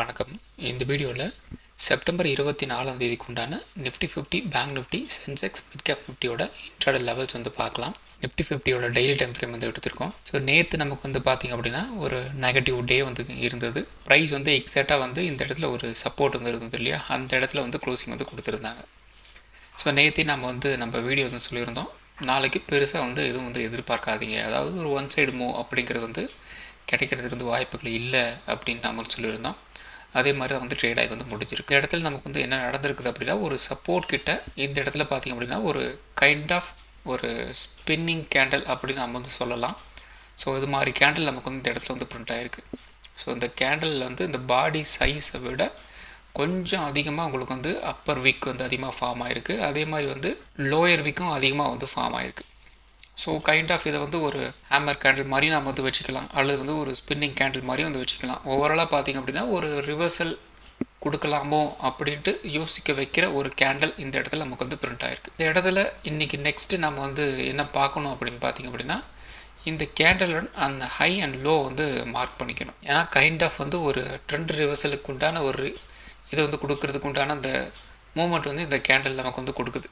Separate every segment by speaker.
Speaker 1: வணக்கம். இந்த வீடியோவில் செப்டம்பர் 24 உண்டான Nifty 50 bank Nifty Sensex mid cap நிஃப்டியோட இன்ட்ராடே லெவல்ஸ் பார்க்கலாம். நிஃப்டி 50யோட டெய்லி டைம் ஃப்ரேம் எடுத்திருக்கோம். ஸோ நேற்று நமக்கு பார்த்திங்க அப்படின்னா ஒரு நெகட்டிவ் டே இருந்தது. ப்ரைஸ் எக்ஸாக்டாக இந்த இடத்துல ஒரு சப்போர்ட் இருந்தது இல்லையா, அந்த இடத்துல க்ளோசிங் கொடுத்துருந்தாங்க. ஸோ நேற்று நம்ம வீடியோ சொல்லியிருந்தோம், நாளைக்கு பெருசாக எதுவும் எதிர்பார்க்காதீங்க, அதாவது ஒரு ஒன் சைடு மூவ் அப்படிங்கிறது கிடைக்கிறதுக்கு வாய்ப்புகள் இல்லை அப்படின்னு நம்ம சொல்லியிருந்தோம். அதே மாதிரி தான் ட்ரேட் ஆகி முடிஞ்சிருக்கு. இந்த இடத்துல நமக்கு என்ன நடந்திருக்குது அப்படின்னா, ஒரு சப்போர்ட் கிட்ட இந்த இடத்துல பார்த்திங்க அப்படின்னா ஒரு கைண்ட் ஆஃப் ஒரு ஸ்பின்னிங் கேண்டில் அப்படின்னு நம்ம சொல்லலாம். ஸோ இது மாதிரி கேண்டில் நமக்கு இந்த இடத்துல பிரிண்ட் ஆகிருக்கு. ஸோ இந்த கேண்டில் இந்த பாடி சைஸை விட கொஞ்சம் அதிகமாக உங்களுக்கு அப்பர் வீக் அதிகமாக ஃபார்ம் ஆகிருக்கு. அதே மாதிரி லோயர் வீக்கும் அதிகமாக ஃபார்ம் ஆகிருக்கு. ஸோ கைண்ட் ஆஃப் இதை ஒரு ஹேமர் கேண்டில் மாதிரி நம்ம வச்சுக்கலாம், அல்லது ஒரு ஸ்பின்னிங் கேண்டில் மாதிரி வச்சுக்கலாம். ஓவராலாக பார்த்திங்க அப்படின்னா ஒரு ரிவர்சல் கொடுக்கலாமோ அப்படின்ட்டு யோசிக்க வைக்கிற ஒரு கேண்டில் இந்த இடத்துல நமக்கு பிரிண்ட் ஆகிருக்கு. இந்த இடத்துல இன்றைக்கி நெக்ஸ்ட்டு நம்ம என்ன பார்க்கணும் அப்படின்னு பார்த்திங்க அப்படின்னா, இந்த கேண்டில் அந்த ஹை அண்ட் லோ மார்க் பண்ணிக்கணும். ஏன்னா கைண்ட் ஆஃப் ஒரு ட்ரெண்ட் ரிவர்சலுக்கு உண்டான ஒரு இதை கொடுக்கறதுக்கு உண்டான அந்த மூமெண்ட் இந்த கேண்டில் நமக்கு கொடுக்குது.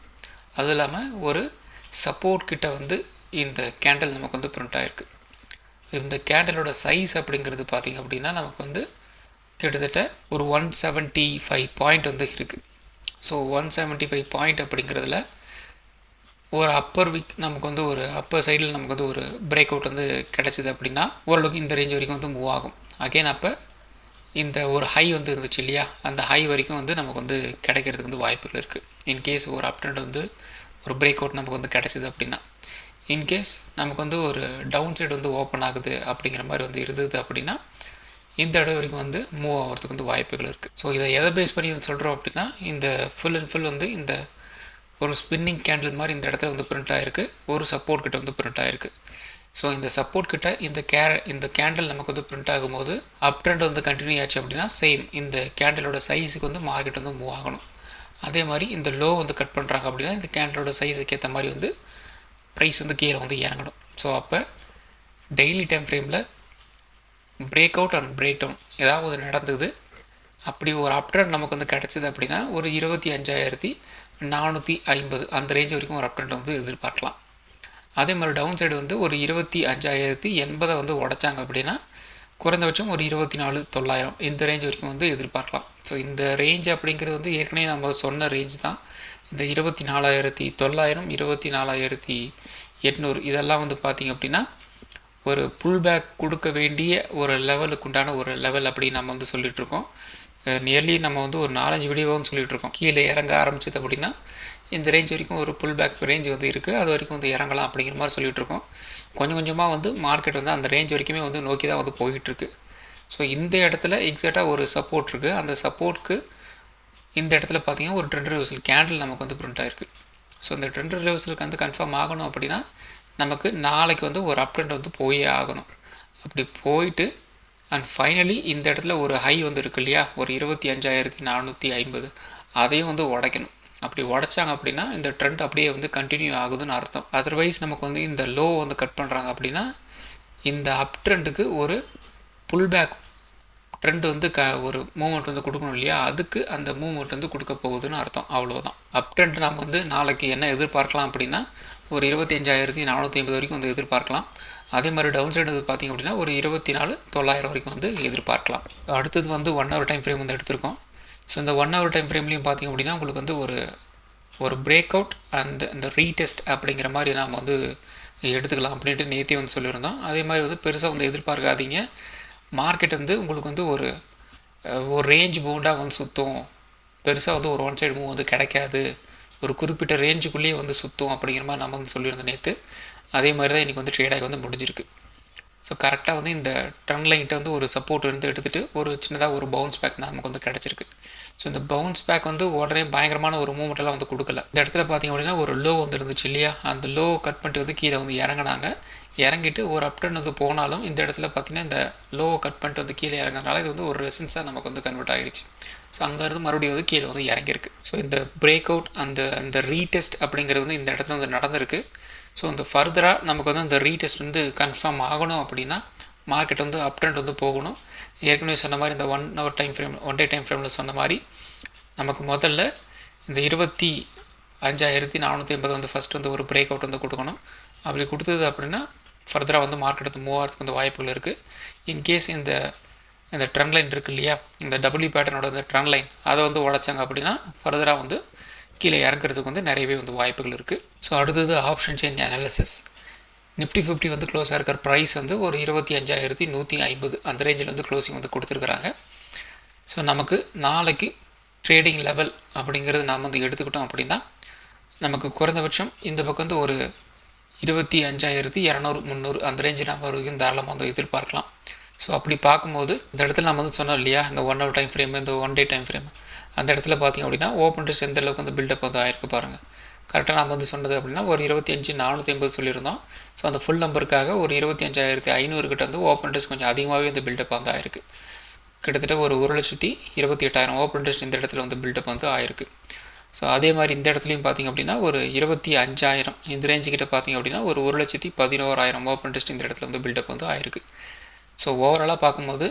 Speaker 1: அதுவும் இல்லாமல் ஒரு சப்போர்ட் கிட்ட இந்த கேண்டில் நமக்கு பிரிண்ட் ஆகிருக்கு. இந்த கேண்டிலோட சைஸ் அப்படிங்கிறது பார்த்திங்க அப்படின்னா நமக்கு கிட்டத்தட்ட ஒரு 175 பாயிண்ட் இருக்குது. ஸோ 175 பாயிண்ட் அப்படிங்கிறதுல ஒரு அப்பர் வீக் நமக்கு ஒரு அப்பர் சைடில் நமக்கு ஒரு பிரேக் அவுட் கிடச்சிது அப்படின்னா ஓரளவுக்கு இந்த ரேஞ்ச் வரைக்கும் மூவ் ஆகும். அகெயின் அப்போ இந்த ஒரு ஹை இருந்துச்சு இல்லையா, அந்த ஹை வரைக்கும் நமக்கு கிடைக்கிறதுக்கு வாய்ப்புகள் இருக்குது. இன்கேஸ் ஒரு அப் ட்ரெண்ட் ஒரு பிரேக் அவுட் நமக்கு கிடச்சிது அப்படின்னா, இன்கேஸ் நமக்கு ஒரு டவுன் சைடு ஓப்பன் ஆகுது அப்படிங்கிற மாதிரி இருந்தது அப்படின்னா இந்த இடம் வரைக்கும் மூவ் ஆகிறதுக்கு வாய்ப்புகள் இருக்குது. ஸோ இதை எதை பேஸ் பண்ணி சொல்கிறோம் அப்படின்னா, இந்த ஃபுல் அண்ட் ஃபுல் இந்த ஒரு ஸ்பின்னிங் கேண்டில் மாதிரி இந்த இடத்துல பிரிண்ட் ஆகிருக்கு, ஒரு சப்போர்ட் கிட்ட பிரிண்ட் ஆகிருக்கு. ஸோ இந்த சப்போர்ட் கிட்ட இந்த கேண்டில் நமக்கு பிரிண்ட் ஆகும்போது அப் ட்ரெண்ட் கண்டினியூ ஆச்சு அப்படின்னா சேம் இந்த கேண்டிலோட சைஸுக்கு மார்க்கெட் மூவ் ஆகணும். அதே மாதிரி இந்த லோ கட் பண்ணுறாங்க அப்படின்னா இந்த கேண்டலோட சைஸுக்கு ஏற்ற மாதிரி ப்ரைஸ் கீழே இறங்கணும். ஸோ அப்போ டெய்லி டைம் ஃப்ரேமில் break out and break down ஏதாவது நடந்தது, அப்படி ஒரு அப் ட்ரெண்ட் நமக்கு கிடச்சிது அப்படின்னா ஒரு 25,450 அந்த ரேஞ்ச் வரைக்கும் ஒரு அப் ட்ரெண்ட் எதிர்பார்க்கலாம். அதே மாதிரி டவுன் சைடு ஒரு 25,080 உடைச்சாங்க அப்படின்னா குறைந்தபட்சம் ஒரு 24,900 இந்த ரேஞ்ச் வரைக்கும் எதிர்பார்க்கலாம். ஸோ இந்த ரேஞ்ச் அப்படிங்கிறது ஏற்கனவே நம்ம சொன்ன ரேஞ்ச் தான். இந்த 24,900 24,800 இதெல்லாம் பார்த்திங்க அப்படின்னா ஒரு புல் பேக் கொடுக்க வேண்டிய ஒரு லெவலுக்கு உண்டான ஒரு லெவல் அப்படின்னு நம்ம சொல்லிகிட்ருக்கோம். நியர்லி நம்ம ஒரு 4-5 வீடியோவும் சொல்லிகிட்ருக்கோம். கீழே இறங்க ஆரம்பிச்சது அப்படின்னா இந்த ரேஞ்ச் வரைக்கும் ஒரு புல் பேக் ரேஞ்ச் இருக்குது, அது வரைக்கும் இறங்கலாம் அப்படிங்கிற மாதிரி சொல்லிகிட்ருக்கோம். கொஞ்சம் கொஞ்சமாக மார்க்கெட் அந்த ரேஞ்ச் வரைக்குமே நோக்கி தான் போயிட்டுருக்கு. ஸோ இந்த இடத்துல எக்ஸாக்டாக ஒரு சப்போர்ட் இருக்குது. அந்த சப்போர்ட்டுக்கு இந்த இடத்துல பார்த்திங்கன்னா ஒரு ட்ரெண்ட் ரிவர்சல் கேண்டில் நமக்கு பிரிண்ட் ஆகிருக்கு. ஸோ இந்த ட்ரெண்ட் ரிவர்சலுக்கு கன்ஃபார்ம் ஆகணும் அப்படின்னா நமக்கு நாளைக்கு ஒரு அப் ட்ரெண்ட் போயே ஆகணும். அப்படி போயிட்டு அண்ட் ஃபைனலி இந்த இடத்துல ஒரு ஹை இருக்கு இல்லையா, ஒரு 25,450 அதையும் உடைக்கணும். அப்படி உடைச்சாங்க அப்படின்னா இந்த ட்ரெண்ட் அப்படியே கண்டினியூ ஆகுதுன்னு அர்த்தம். அதர்வைஸ் நமக்கு இந்த லோ கட் பண்ணுறாங்க அப்படின்னா இந்த அப் ட்ரெண்டுக்கு ஒரு புல் பேக் ட்ரெண்ட் ஒரு மூமெண்ட் கொடுக்கணும் இல்லையா, அதுக்கு அந்த மூமெண்ட் கொடுக்க போகுதுன்னு அர்த்தம். அவ்வளோதான். அப் ட்ரெண்ட் நம்ம நாளைக்கு என்ன எதிர்பார்க்கலாம் அப்படின்னா ஒரு 25,450 வரைக்கும் எதிர்பார்க்கலாம். அதே மாதிரி டவுன் சைடு பார்த்திங்க அப்படின்னா ஒரு 24,900 வரைக்கும் எதிர்பார்க்கலாம். அடுத்தது 1 ஹவர் டைம் ஃப்ரேம் எடுத்திருக்கோம். ஸோ இந்த 1 ஹவர் டைம் ஃப்ரேம்லேயும் பார்த்திங்க அப்படின்னா உங்களுக்கு ஒரு பிரேக் அவுட் அண்ட் இந்த ரீடெஸ்ட் அப்படிங்கிற மாதிரி நாம் எடுத்துக்கலாம் அப்படின்ட்டு நேற்றே சொல்லியிருந்தோம். அதே மாதிரி பெருசாக எதிர்பார்க்காதீங்க. மார்க்கெட் உங்களுக்கு ஒரு ரேஞ்ச் மூவ்டாக சுற்றும், பெருசாக ஒரு ஒன் சைடு மூவ் கிடைக்காது, ஒரு குறிப்பிட்ட ரேஞ்சுக்குள்ளேயே சுற்றும் அப்படிங்கிற மாதிரி நம்ம சொல்லியிருந்தோம் நேற்று. அதே மாதிரி தான் இன்றைக்கி ட்ரேட் ஆகி முடிஞ்சிருக்கு. ஸோ கரெக்டாக இந்த ட்ரெண்ட் லைன்கிட்ட ஒரு சப்போர்ட் எடுத்துகிட்டு ஒரு சின்னதாக ஒரு பவுன்ஸ் பேக் நமக்கு கிடச்சிருக்கு. ஸோ இந்த பவுன்ஸ் பேக் உடனே பயங்கரமான ஒரு மூமெண்ட்டெல்லாம் கொடுக்கல. இந்த இடத்துல பார்த்திங்க அப்படின்னா ஒரு லோ இருந்துச்சு இல்லையா, அந்த லோ கட் பண்ணிட்டு கீழே இறங்கினாங்க. இறங்கிட்டு ஒரு அப் ட்ரெண்ட் போனாலும் இந்த இடத்துல பார்த்திங்கன்னா இந்த லோவை கட் பண்ணிட்டு கீழே இறங்குறதுனால இது ஒரு ரெசன்ஸாக நமக்கு கன்வெர்ட் ஆகிடுச்சு. ஸோ அங்கேருந்து மறுபடியும் கீழே இறங்கியிருக்கு. ஸோ இந்த பிரேக் அவுட் அந்த ரீடெஸ்ட் அப்படிங்கிறது இந்த இடத்துல நடந்திருக்கு. ஸோ இந்த ஃபர்தராக நமக்கு இந்த ரீடெஸ்ட் கன்ஃபார்ம் ஆகணும் அப்படின்னா மார்க்கெட் வந்து அப் ட்ரெண்ட் வந்து போகணும். ஏற்கனவே சொன்ன மாதிரி இந்த 1 hour time frame 1 day time ஃப்ரேமில் சொன்ன மாதிரி நமக்கு முதல்ல இந்த 25,480 வந்து ஃபஸ்ட் வந்து ஒரு பிரேக் அவுட் வந்து கொடுக்கணும். அப்படி கொடுத்தது அப்படின்னா ஃபர்தராக வந்து மார்க்கெட் வந்து மூவ் ஆகிறதுக்கு வந்து வாய்ப்புகள் இருக்குது. இன்கேஸ் இந்த ட்ரெண்ட் லைன் இருக்குது இல்லையா, இந்த டபிள்யூ பேட்டர்னோட இந்த ட்ரெண்ட் லைன் அதை வந்து உடைச்சாங்க அப்படின்னா ஃபர்தராக வந்து கீழே இறங்குறதுக்கு வந்து நிறையவே வந்து வாய்ப்புகள் இருக்குது. ஸோ அடுத்தது ஆப்ஷன் சேஞ்ச் அனாலிசிஸ். நிஃப்டி 50 வந்து க்ளோஸாக இருக்கிற ப்ரைஸ் வந்து ஒரு 25,150 அந்த ரேஞ்சில் வந்து க்ளோசிங் வந்து கொடுத்துருக்குறாங்க. ஸோ நமக்கு நாளைக்கு ட்ரேடிங் லெவல் அப்படிங்கிறது நாம் வந்து எடுத்துக்கிட்டோம் அப்படின்னா நமக்கு குறைந்தபட்சம் இந்த பக்கம் வந்து ஒரு 25,200 300 அந்த ரேஞ்சு நம்ம வரைக்கும் தாராளமாக வந்து எதிர்பார்க்கலாம். ஸோ அப்படி பார்க்கும்போது இந்த இடத்துல நம்ம வந்து சொன்னோம் இல்லையா, இந்த 1 hour டைம் ஃப்ரேம், இந்த 1 day டைம் ஃப்ரேம், அந்த இடத்துல பார்த்திங்க அப்படின்னா ஓப்பன் இன்ட்ரெஸ்ட் எந்த அளவுக்கு வந்து பில்டப் வந்து ஆயிருக்கு பாருங்கள். கரெக்டாக நம்ம வந்து சொன்னது அப்படின்னா ஒரு 25,480 சொல்லியிருந்தோம். ஸோ அந்த ஃபுல் நம்பருக்காக ஒரு 25,500 கிட்ட வந்து ஓப்பன் இன்ட்ரெஸ்ட் கொஞ்சம் அதிகமாகவே வந்து பில்டப் வந்து ஆயிருக்கு. கிட்டத்தட்ட ஒரு 1,28,000 ஓப்பன் இன்ட்ரெஸ்ட் இந்த இடத்துல வந்து பில்டப் வந்து ஆயிருக்கு. ஸோ அதே மாதிரி இந்த இடத்துலையும் பார்த்திங்க அப்படின்னா ஒரு 25,000 இந்த ரேஞ்சுக்கிட்ட பார்த்திங்க அப்படின்னா ஒரு 1,11,000 ஓப்பன் இன்ட்ரெஸ்ட் இந்த இடத்துல வந்து பில்டப் வந்து ஆயிருக்கு. ஸோ ஓவராலாக பார்க்கும்போது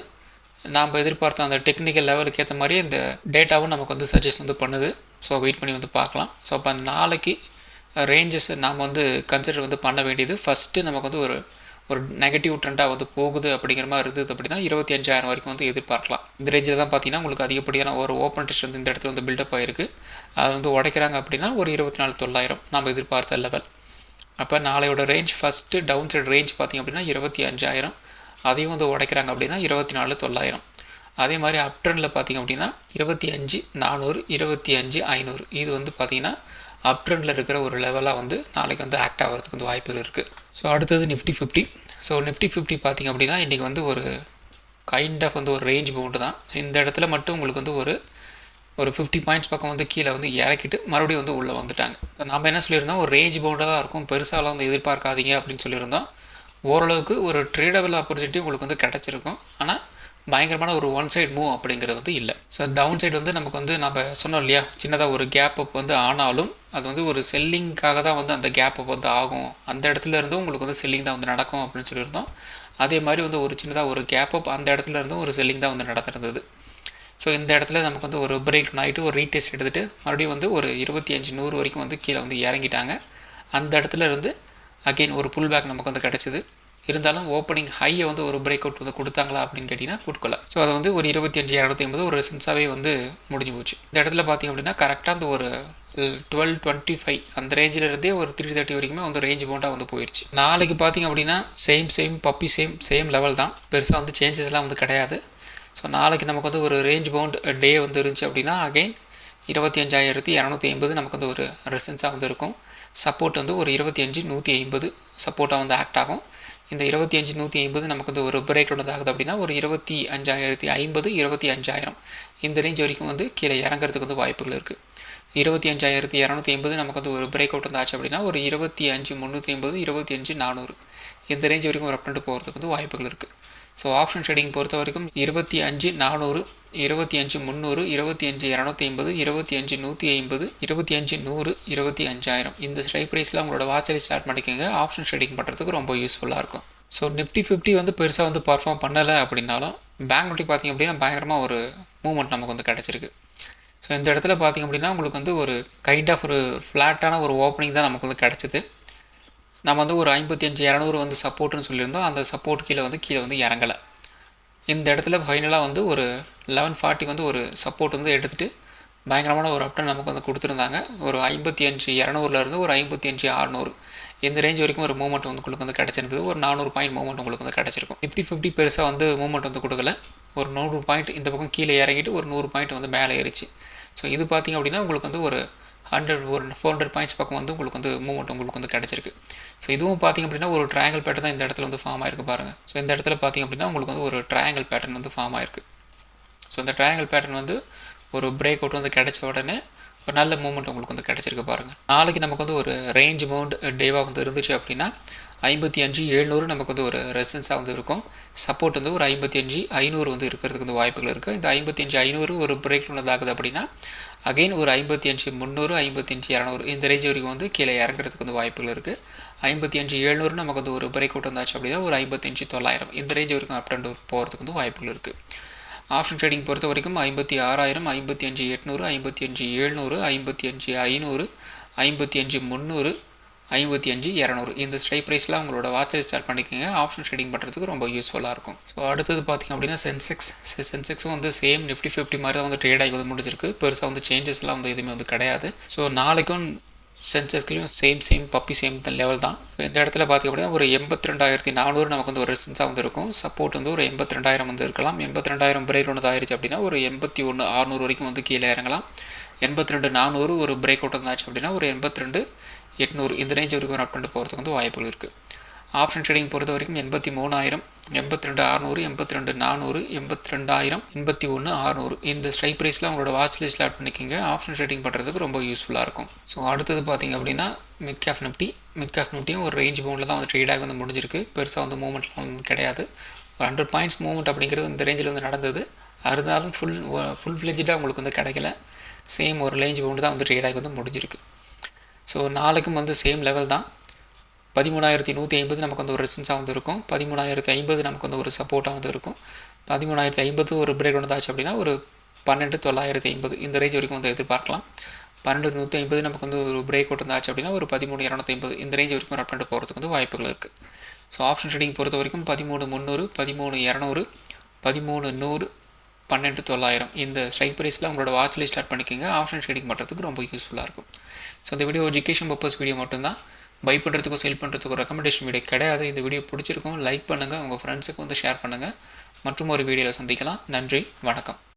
Speaker 1: நாம் எதிர்பார்த்த அந்த டெக்னிக்கல் லெவலுக்கு ஏற்ற மாதிரியே இந்த டேட்டாவும் நமக்கு வந்து சஜஸ்ட் வந்து பண்ணுது. ஸோ வெயிட் பண்ணி வந்து பார்க்கலாம். ஸோ அப்போ நாளைக்கு ரேஞ்சஸ் நாம் வந்து கன்சிடர் வந்து பண்ண வேண்டியது ஃபஸ்ட்டு நமக்கு வந்து ஒரு நெகட்டிவ் ட்ரெண்டாக வந்து போகுது அப்படிங்கிற மாதிரி இருந்தது அப்படின்னா 25,000 வரைக்கும் வந்து எதிர்பார்க்கலாம். இந்த ரேஞ்சில் தான் பார்த்திங்கன்னா உங்களுக்கு அதிகப்படியான ஒரு ஓப்பன் இன்ட்ரெஸ்ட் வந்து இந்த இடத்துல வந்து பில்டப் ஆகிருக்கு. அது வந்து உடைக்கிறாங்க அப்படின்னா ஒரு 24,900 நம்ம எதிர்பார்த்த லெவல். அப்போ நாளையோட range first down side range பார்த்திங்க அப்படின்னா 25,000, அதையும் வந்து உடைக்கிறாங்க அப்படின்னா 24,900. அதே மாதிரி அப் ட்ரெண்டில் பார்த்திங்க அப்படின்னா 25,400 25,500 இது வந்து பார்த்திங்கன்னா அப் ட்ரெண்டில் இருக்கிற ஒரு லெவலாக வந்து நாளைக்கு வந்து ஆக்ட் ஆகிறதுக்கு வந்து வாய்ப்புகள் இருக்குது. ஸோ அடுத்தது நிஃப்டி 50. ஸோ நிஃப்டி 50 பார்த்திங்க அப்படின்னா இன்றைக்கி வந்து ஒரு கைண்ட் ஆஃப் வந்து ஒரு ரேஞ்ச் பவுண்டு தான். ஸோ இந்த இடத்துல மட்டும் உங்களுக்கு வந்து ஒரு 50 பாயிண்ட்ஸ் பக்கம் வந்து கீழே வந்து இறக்கிட்டு மறுபடியும் வந்து உள்ளே வந்துட்டாங்க. நாம் என்ன சொல்லியிருந்தோம், ஒரு ரேஞ்ச் பவுண்டாக தான் இருக்கும், பெருசாலாம் வந்து எதிர்பார்க்காதீங்க அப்படின்னு சொல்லியிருந்தோம். ஓரளவுக்கு ஒரு ட்ரேடபிள் ஆப்பர்ச்சுனிட்டி உங்களுக்கு வந்து கிடச்சிருக்கும். ஆனால் பயங்கரமான ஒரு ஒன் சைடு மூவ் அப்படிங்கிறது வந்து இல்லை. ஸோ டவுன் சைடு வந்து நமக்கு வந்து நம்ம சொன்னோம் இல்லையா, சின்னதாக ஒரு கேப் அப் வந்து ஆனாலும் அது வந்து ஒரு செல்லிங்காக தான் வந்து அந்த கேப் அப் வந்து ஆகும், அந்த இடத்துல இருந்தும் உங்களுக்கு வந்து செல்லிங் தான் வந்து நடக்கும் அப்படின்னு சொல்லியிருந்தோம். அதே மாதிரி வந்து ஒரு சின்னதாக ஒரு கேப் அப் அந்த இடத்துல இருந்தும் ஒரு செல்லிங் தான் வந்து நடந்திருந்தது. ஸோ இந்த இடத்துல நமக்கு வந்து ஒரு பிரேக் ஆகிட்டு ஒரு ரீடெஸ்ட் எடுத்துகிட்டு மறுபடியும் வந்து ஒரு 25,100 வரைக்கும் வந்து கீழே வந்து இறங்கிட்டாங்க. அந்த இடத்துல இருந்து அகெயின் ஒரு புல் பேக் நமக்கு வந்து கிடச்சிது. இருந்தாலும் ஓப்பனிங் ஹையை வந்து ஒரு பிரேக் அவுட் வந்து கொடுத்தாங்களா அப்படின்னு கேட்டிங்கன்னா கொடுக்கல. ஸோ அதை வந்து ஒரு 25,250 ஒரு ரெசன்ஸாகவே வந்து முடிஞ்சு போச்சு. இந்த இடத்துல பார்த்திங்க அப்படின்னா கரெக்டாக அந்த ஒரு 1225 அந்த ரேஞ்சில் இருந்தே ஒரு 330 வரைக்குமே வந்து ரேஞ்ச் பவுண்டாக வந்து போயிடுச்சு. நாளைக்கு பார்த்திங்க அப்படின்னா சேம் லெவல் தான், பெருசாக வந்து சேஞ்சஸ்லாம் வந்து கிடையாது. ஸோ நாளைக்கு நமக்கு வந்து ஒரு ரேஞ்ச் பவுண்ட் டே வந்து இருந்துச்சு அப்படின்னா அகெயின் 25,250 நமக்கு வந்து ஒரு ரெசன்ஸாக வந்து இருக்கும். சப்போர்ட் வந்து ஒரு 25,150 சப்போர்ட்டாக வந்து ஆக்ட் ஆகும். இந்த 25,150 நமக்கு வந்து ஒரு பிரேக் அவுட் ஆகுது அப்படின்னா ஒரு 25,050 25,000 இந்த ரேஞ்ச் வரைக்கும் வந்து கீழே இறங்குறதுக்கு வந்து வாய்ப்புகள் இருக்குது. 25,250 நமக்கு வந்து ஒரு பிரேக் அவுட் வந்தாச்சு அப்படின்னா ஒரு 25,350 25,400 இந்த ரேஞ்ச் வரைக்கும் ஒரு அப்டெண்ட் போகிறதுக்கு வந்து வாய்ப்புகள் இருக்குது. ஸோ ஆப்ஷன் ட்ரேடிங் பொறுத்த வரைக்கும் 25,400 25,300 25,250 25,150 25,100 25,000 இந்த ஸ்ட்ரைக் ப்ரைஸில் உங்களோட வாட்சரை ஸ்டார்ட் பண்ணிக்கோங்க. ஆப்ஷன் ட்ரேடிங் பண்ணுறதுக்கு ரொம்ப யூஸ்ஃபுல்லாக இருக்கும். ஸோ நிஃப்டி 50 வந்து பெருசாக வந்து பர்ஃபார்ம் பண்ணலை அப்படின்னாலும் பேங்க் நிஃப்டி பார்த்திங்க அப்படின்னா பயங்கரமாக ஒரு மூவ்மெண்ட் நமக்கு வந்து கிடச்சிருக்கு. ஸோ இந்த இடத்துல பார்த்திங்க அப்படின்னா உங்களுக்கு வந்து ஒரு கைண்ட் ஆஃப் ஒரு ஃப்ளாட்டான ஒரு ஓப்பனிங் தான் நமக்கு வந்து கிடச்சிது. நம்ம வந்து ஒரு 55,200 வந்து சப்போர்ட்டுன்னு சொல்லியிருந்தோம். அந்த சப்போர்ட் கீழே வந்து இறங்கலை. இந்த இடத்துல ஃபைனலாக வந்து ஒரு 1140 வந்து ஒரு சப்போர்ட் வந்து எடுத்துகிட்டு பயங்கரமான ஒரு அப்டன் நமக்கு வந்து கொடுத்துருந்தாங்க. ஒரு 55,200 ஒரு 55,600 இந்த ரேஞ்ச் வரைக்கும் ஒரு மூவ்மெண்ட் வந்து உங்களுக்கு வந்து கிடச்சிருந்தது. ஒரு 400 பாயிண்ட் மூவ்மெண்ட் உங்களுக்கு வந்து கிடச்சிருக்கும். நிஃப்டி 50 பெருசாக வந்து மூவ்மெண்ட் வந்து கொடுக்கல. ஒரு 100 பாயிண்ட் இந்த பக்கம் கீழே இறங்கிட்டு ஒரு 100 பாயிண்ட் வந்து மேலே ஏறிச்சு. ஸோ இது பார்த்திங்க அப்படின்னா உங்களுக்கு வந்து ஒரு 400 பாயிண்ட்ஸ் பக்கம் வந்து உங்களுக்கு வந்து மூவ்மெண்ட் உங்களுக்கு வந்து கிடச்சிருக்கு. ஸோ இதுவும் பார்த்திங்க அப்படின்னா ஒரு ட்ரையாங்கிள் பேட்டர்ன் தான் இந்த இடத்துல வந்து ஃபார்ம் ஆகிருக்கு பாருங்கள். ஸோ இந்த இடத்துல பார்த்திங்க அப்படின்னா உங்களுக்கு வந்து ஒரு ட்ரையாங்கிள் பேட்டர்ன் வந்து ஃபார்ம் ஆகிருக்கு. ஸோ இந்த ட்ரையாங்கிள் பேட்டர்ன் வந்து ஒரு பிரேக் அவுட் வந்து கிடச்ச உடனே ஒரு நல்ல மூவ்மெண்ட் உங்களுக்கு வந்து கிடச்சிருக்கு பாருங்கள். நாளைக்கு நமக்கு வந்து ஒரு ரேஞ்ச் பவுண்ட் டேவாக வந்து இருந்துச்சு அப்படின்னா 55,700 நமக்கு வந்து ஒரு ரெசிஸ்டன்ஸாக வந்து இருக்கும். சப்போர்ட் வந்து ஒரு 55,500 வந்து இருக்கிறதுக்கு வந்து வாய்ப்புகள் இருக்குது. இந்த 55,500 ஒரு பிரேக் உள்ளதாகுது அப்படின்னா அகெயின் ஒரு 55,300 55,200 இந்த ரேஞ்ச் வரைக்கும் வந்து கீழே இறங்குறதுக்கு வந்து வாய்ப்புகள் இருக்குது. 55,700 நமக்கு வந்து ஒரு பிரேக் அவுட் வந்தாச்சு அப்படின்னா ஒரு 55,900 இந்த ரேஞ்ச் வரைக்கும் அப் அண்ட் போகிறதுக்கு வந்து வாய்ப்புகள் இருக்குது. ஆப்ஷன் ட்ரேடிங் பொறுத்த வரைக்கும் 56,000 55,800 55,700 55,500 55,300 55,200 இந்த ஸ்ட்ரைக் ப்ரைஸில் உங்களோட வாட்சை ஸ்டார்ட் பண்ணிக்கோங்க. ஆப்ஷன் ட்ரேடிங் பண்ணுறதுக்கு ரொம்ப யூஸ்ஃபுல்லாக இருக்கும். ஸோ அடுத்தது பார்த்திங்க அப்படின்னா சென்செக்ஸும் வந்து சேம் நிஃப்டி 50 மாதிரி தான் வந்து ட்ரேட் ஆகி வந்து முடிஞ்சிருக்கு. பெருசாக வந்து சேஞ்சஸ்லாம் வந்து எதுவுமே வந்து கிடையாது. ஸோ நாளைக்கும் சென்செக்ஸ்லையும் சேம் பப்பி சேம் லெவல் தான். இந்த இடத்துல பார்த்திங்க அப்படின்னா ஒரு 82,400 நமக்கு வந்து ஒரு ரெசிஸ்டன்ஸாக வந்து இருக்கும். சப்போர்ட் வந்து ஒரு 82,000 வந்து இருக்கலாம். 82,000 பிரேக் ஒன்று ஆயிடுச்சு அப்படின்னா ஒரு 81,600 வரைக்கும் வந்து கீழே இறங்கலாம். 82,400 ஒரு பிரேக் அவுட் வந்தாச்சு அப்படின்னா ஒரு 82,800 இந்த ரேஞ்ச் வரைக்கும் அப் பண்ணிட்டு போகிறதுக்கு வந்து வாய்ப்புகள் இருக்குது. ஆப்ஷன் ட்ரேடிங் பொறுத்த வரைக்கும் 83,000 82,600 82,400 82,000 81,600 இந்த ஸ்ட்ரைக் ப்ரைஸில் உங்களோட வாட்ச் லிஸ்ட்டில் ஆட் பண்ணிக்கிங்க. ஆப்ஷன் ட்ரேடிங் பண்ணுறதுக்கு ரொம்ப யூஸ்ஃபுல்லாக இருக்கும். ஸோ அடுத்தது பார்த்திங்க அப்படின்னா மிட் கேப் நிஃப்டியும் ஒரு ரேஞ்ச் பவுண்டில் தான் வந்து ட்ரேடாக வந்து முடிஞ்சிருக்கு. பெருசாக வந்து மூவ்மெண்ட்லாம் வந்து கிடையாது. ஒரு 100 பாயிண்ட்ஸ் மூவ்மெண்ட் அப்படிங்கிறது இந்த ரேஞ்சில் வந்து நடந்தது. இருந்தாலும் ஃபுல் ஃப்ளெஜ்டாக உங்களுக்கு வந்து கிடைக்கல. சேம் ஒரு ரேஞ்ச் பவுண்டு தான் வந்து ட்ரேடாக வந்து முடிஞ்சிருக்கு. ஸோ நாளைக்கும் வந்து சேம் லெவல் தான். 13,150 நமக்கு வந்து ஒரு ரெசிஸ்டன்ஸாக வந்து இருக்கும். 13,050 நமக்கு வந்து ஒரு சப்போர்ட்டாக வந்து இருக்கும். 13,050 ஒரு பிரேக் வந்தாச்சு அப்படின்னா ஒரு 12,950 இந்த ரேஞ்ச் வரைக்கும் வந்து எதிர்பார்க்கலாம். 12,150 நமக்கு வந்து ஒரு பிரேக் அவுட் வந்தாச்சு அப்படின்னா ஒரு 13,250 இந்த ரேஞ்ச் வரைக்கும் ரன் பண்ணிட்டு போகிறதுக்கு வந்து வாய்ப்புகள் இருக்குது. ஸோ ஆப்ஷன் ட்ரேடிங் பொறுத்த வரைக்கும் 13,300 13,200 13,100 12,900 இந்த ஸ்ட்ரைக் ப்ரைஸில் உங்களோட வாட்ச் லிஸ்ட் ஸ்டார்ட் பண்ணிக்கோங்க. ஆப்ஷன் ட்ரேடிங் பண்ணுறதுக்கு ரொம்ப யூஸ்ஃபுல்லாக இருக்கும். ஸோ இந்த வீடியோ எஜுகேஷன் பர்பஸ் வீடியோ மட்டும்தான். பை பண்ணுறதுக்கும் செல் பண்ணுறதுக்கும் ரெக்கமெண்டேஷன் வீடியோ கிடையாது. இந்த வீடியோ பிடிச்சிருக்கும் லைக் பண்ணுங்கள், உங்கள் ஃப்ரெண்ட்ஸுக்கு வந்து ஷேர் பண்ணுங்கள். மற்றும் ஒரு வீடியோவில் சந்திக்கலாம். நன்றி, வணக்கம்.